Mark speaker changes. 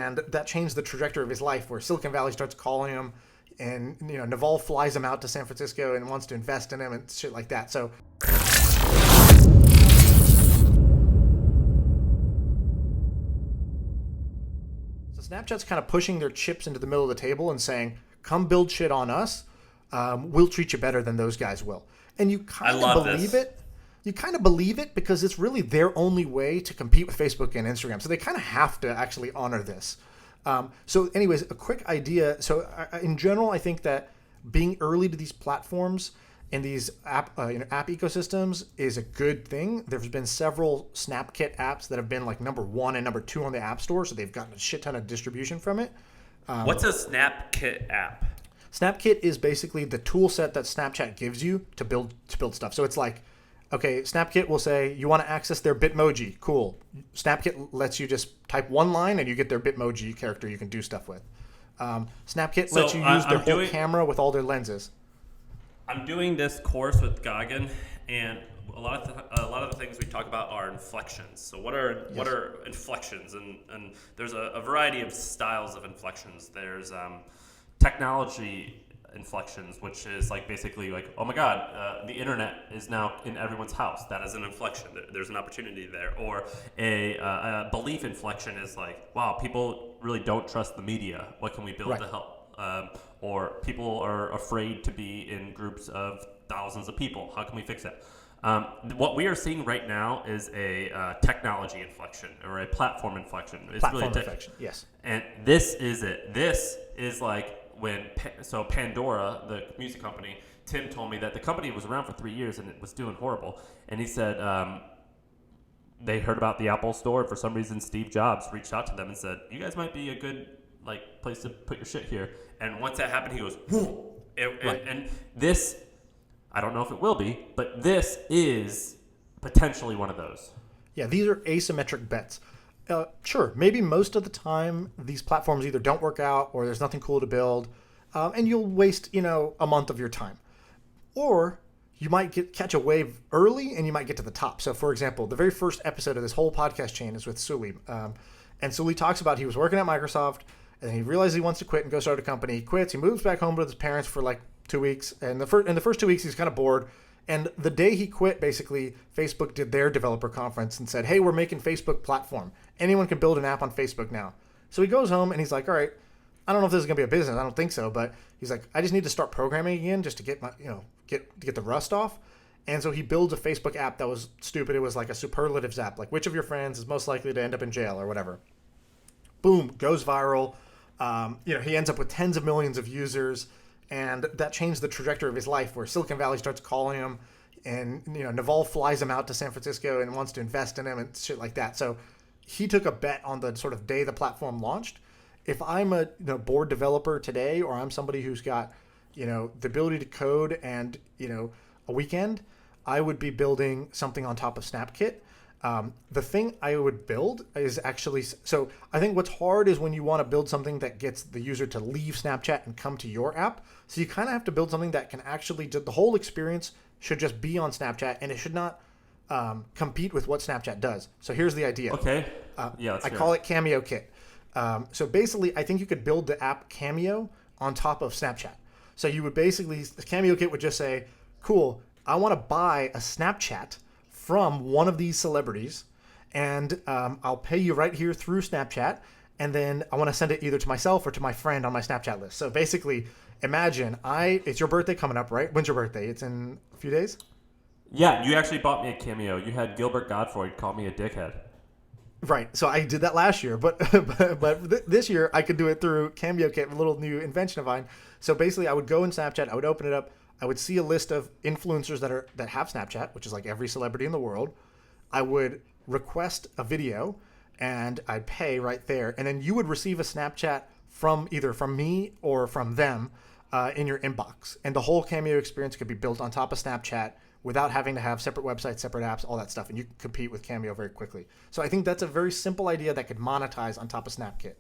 Speaker 1: and that changed the trajectory of his life, where Silicon Valley starts calling him, and Naval flies him out to San Francisco and wants to invest in him and shit like that. So Snapchat's kind of pushing their chips into the middle of the table and saying, come build shit on us. We'll treat you better than those guys will. And you kind of believe it. You kind of believe it because it's really their only way to compete with Facebook and Instagram. So they kind of have to actually honor this. So anyways, a quick idea. So in general, I think that being early to these platforms and these app ecosystems is a good thing. There's been several SnapKit apps that have been like number 1 and number 2 on the App Store. So they've gotten a shit ton of distribution from it.
Speaker 2: What's a SnapKit app?
Speaker 1: SnapKit is basically the tool set that Snapchat gives you to build stuff. So it's like, okay, SnapKit will say, you want to access their Bitmoji. Cool. SnapKit lets you just type one line and you get their Bitmoji character you can do stuff with. SnapKit lets you use their whole camera with all their lenses.
Speaker 2: I'm doing this course with Gagan, and a lot of the things we talk about are inflections. So what are inflections? And there's a variety of styles of inflections. There's technology inflections, which is like basically like, oh my God, the internet is now in everyone's house. That is an inflection. There's an opportunity there. Or a belief inflection is like, wow, people really don't trust the media. What can we build to help? Or people are afraid to be in groups of thousands of people. How can we fix that? What we are seeing right now is a technology inflection or a platform inflection. It's
Speaker 1: inflection, yes.
Speaker 2: And this is it. This is like when Pandora, the music company, Tim told me that the company was around for 3 years and it was doing horrible. And he said they heard about the Apple Store, and for some reason Steve Jobs reached out to them and said, you guys might be a good place to put your shit here. And once that happened, he goes, whoo! And this, I don't know if it will be, but this is potentially one of those.
Speaker 1: Yeah, these are asymmetric bets. Sure, maybe most of the time these platforms either don't work out or there's nothing cool to build, and you'll waste, a month of your time. Or you might catch a wave early and you might get to the top. So, for example, the very first episode of this whole podcast chain is with Sully. And Sully talks about he was working at Microsoft, and he realizes he wants to quit and go start a company. He quits. He moves back home with his parents for like 2 weeks. And in the first 2 weeks, he's kind of bored. And the day he quit, basically, Facebook did their developer conference and said, hey, we're making Facebook platform. Anyone can build an app on Facebook now. So he goes home and he's like, all right, I don't know if this is going to be a business. I don't think so. But he's like, I just need to start programming again just to get my, get the rust off. And so he builds a Facebook app that was stupid. It was like a superlatives app, like which of your friends is most likely to end up in jail or whatever. Boom, goes viral. He ends up with tens of millions of users, and that changed the trajectory of his life, where Silicon Valley starts calling him, and Naval flies him out to San Francisco and wants to invest in him and shit like that. So he took a bet on the sort of day the platform launched. If I'm a board developer today, or I'm somebody who's got the ability to code and a weekend, I would be building something on top of SnapKit. The thing I would build is actually, so I think what's hard is when you want to build something that gets the user to leave Snapchat and come to your app. So you kind of have to build something that can actually, the whole experience should just be on Snapchat, and it should not compete with what Snapchat does. So here's the idea.
Speaker 2: Okay.
Speaker 1: I call it Cameo Kit. So basically, I think you could build the app Cameo on top of Snapchat. So you would basically, the Cameo Kit would just say, cool, I want to buy a Snapchat from one of these celebrities, and I'll pay you right here through Snapchat, and then I want to send it either to myself or to my friend on my Snapchat list. So basically, imagine it's your birthday coming up, right? When's your birthday? It's in a few days?
Speaker 2: Yeah, you actually bought me a Cameo. You had Gilbert Gottfried call me a dickhead.
Speaker 1: Right, so I did that last year, but this year I could do it through Cameo Kit, a little new invention of mine. So basically, I would go in Snapchat, I would open it up, I would see a list of influencers that have Snapchat, which is like every celebrity in the world. I would request a video, and I'd pay right there, and then you would receive a Snapchat from either from me or from them in your inbox, and the whole Cameo experience could be built on top of Snapchat without having to have separate websites, separate apps, all that stuff, and you can compete with Cameo very quickly. So I think that's a very simple idea that could monetize on top of SnapKit.